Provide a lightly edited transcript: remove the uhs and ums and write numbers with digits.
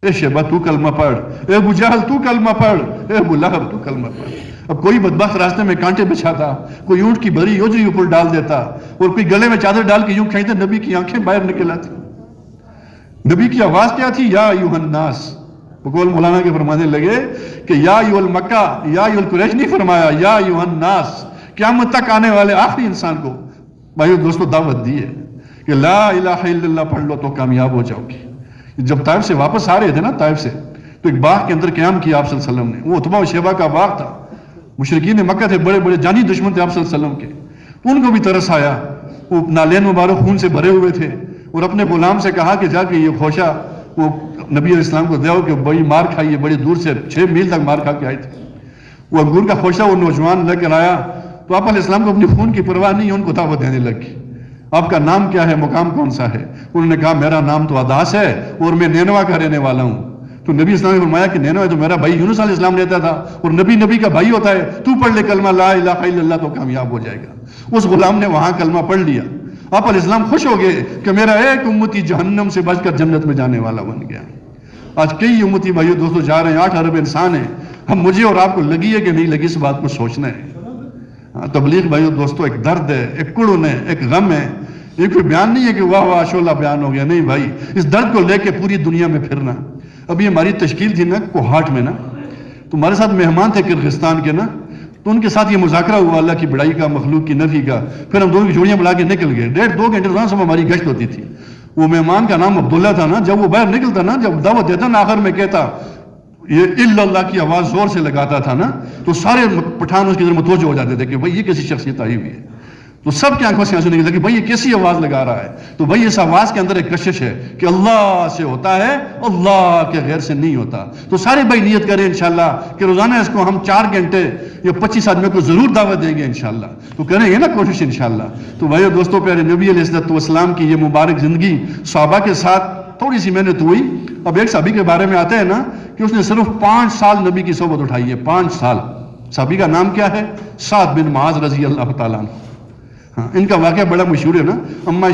اے شیبہ تو کلمہ پڑھ، اے ابو جہل تو کلمہ پڑھ، اے ابو لہب تو کلمہ پڑھ۔ اب کوئی بدبخت راستے میں کانٹے بچھاتا، کوئی اونٹ کی بری یوجری اوپر ڈال دیتا، اور کوئی گلے میں چادر ڈال کے یوں کھینچتا، نبی کی آنکھیں باہر نکل آتی۔ نبی کی آواز کیا تھی؟ یا ایھا الناس۔ بقول مولانا کے فرمانے لگے کہ یا ایھا المکہ، یا ایھا القریش نہیں فرمایا، یا ایھا الناس، قیامت تک آنے والے آخری انسان کو بھائیو دوستو دعوت دی ہے کہ لا الہ الا اللہ پڑھ لو تو کامیاب ہو جاؤ گی۔ جب طائف سے واپس آ رہے تھے نا، طائف سے، تو ایک باغ کے اندر قیام کیا آپ صلی اللہ علیہ وسلم نے۔ وہ عتبہ و شیبہ کا باغ تھا، مشرکین مکہ تھے، بڑے بڑے جانی دشمن تھے آپ صلی اللہ علیہ وسلم کے، ان کو بھی ترس آیا، وہ نالین مبارک خون سے بھرے ہوئے تھے، اور اپنے غلام سے کہا کہ جا کے یہ خوشہ وہ نبی علیہ السلام کو دیو کہ بڑی مار کھائی ہے، بڑی دور سے 6 میل تک مار کھا کے آئے تھے۔ وہ انگور کا خوشہ وہ نوجوان لے کر آیا، تو آپ علیہ السلام کو اپنی خون کی پرواہ نہیں، ان کو دعوت دینے لگی۔ آپ کا نام کیا ہے، مقام کون سا ہے؟ انہوں نے کہا میرا نام تو عداس ہے اور میں نینوا کا رہنے والا ہوں۔ تو نبی اسلام نے فرمایا کہ نینوا تو میرا بھائی یونس علیہ السلام رہتا تھا، اور نبی کا بھائی ہوتا ہے، تو پڑھ لے کلمہ لا الہ الا اللہ تو کامیاب ہو جائے گا۔ اس غلام نے وہاں کلمہ پڑھ لیا۔ آپ علیہ السلام خوش ہو گئے کہ میرا ایک امتی جہنم سے بچ کر جنت میں جانے والا بن گیا۔ آج کئی امتی بھائیو دوستو جا رہے ہیں، 8 ارب انسان ہیں، ہم مجھے اور آپ کو لگی ہے کہ نہیں لگی، اس بات کو سوچنا ہے۔ تبلیغ بھائیو دوستو ایک درد ہے، ایک کڑن ہے، ایک غم ہے، یہ کوئی بیان نہیں ہے کہ واہ واہ شعلہ بیان ہو گیا، نہیں بھائی، اس درد کو لے کے پوری دنیا میں پھرنا۔ ابھی ہماری تشکیل تھی نا کوہاٹ میں نا، تو ہمارے ساتھ مہمان تھے کرغزستان کے نا، تو ان کے ساتھ یہ مذاکرہ ہوا اللہ کی بڑائی کا، مخلوق کی نفی کا، پھر ہم دونوں کی جوڑیاں بلا کے نکل گئے۔ 1.5-2 گھنٹے روزانہ صبح ہماری گشت ہوتی تھی۔ وہ مہمان کا نام عبداللہ تھا نا، جب وہ باہر نکلتا نا، جب دعوت دیتا نا، آخر میں کہتا یہ الا اللہ کی آواز زور سے لگاتا تھا نا، تو سارے پٹھان اس کی طرف متوجہ ہو جاتے تھے کہ بھائی یہ کیسی شخصیت آئی ہوئی ہے۔ تو سب کی آنکھوں سے آنسو نکلے کہ بھائی یہ کیسی آواز لگا رہا ہے؟ تو بھائی اس آواز کے اندر ایک کشش ہے کہ اللہ سے ہوتا ہے، اللہ کے غیر سے نہیں ہوتا۔ تو سارے بھائی نیت کریں انشاءاللہ کہ روزانہ اس کو ہم 4 گھنٹے یا 25 آدمیوں کو ضرور دعوت دیں گے انشاءاللہ۔ تو کریں گے نا کوشش انشاءاللہ۔ تو بھائیو دوستو، پیارے نبی علیہ السلام کی یہ مبارک زندگی صحابہ کے ساتھ تھوڑی سی محنت ہوئی۔ اب ایک صحابی کے بارے میں آتے ہیں نا کہ اس نے صرف 5 سال نبی کی صحبت اٹھائی ہے، 5 سال۔ صحابی کا نام کیا ہے؟ سعد بن معاذ رضی اللہ تعالیٰ عنہ۔ ان کا واقعہ بڑا مشہور ہے نا، اما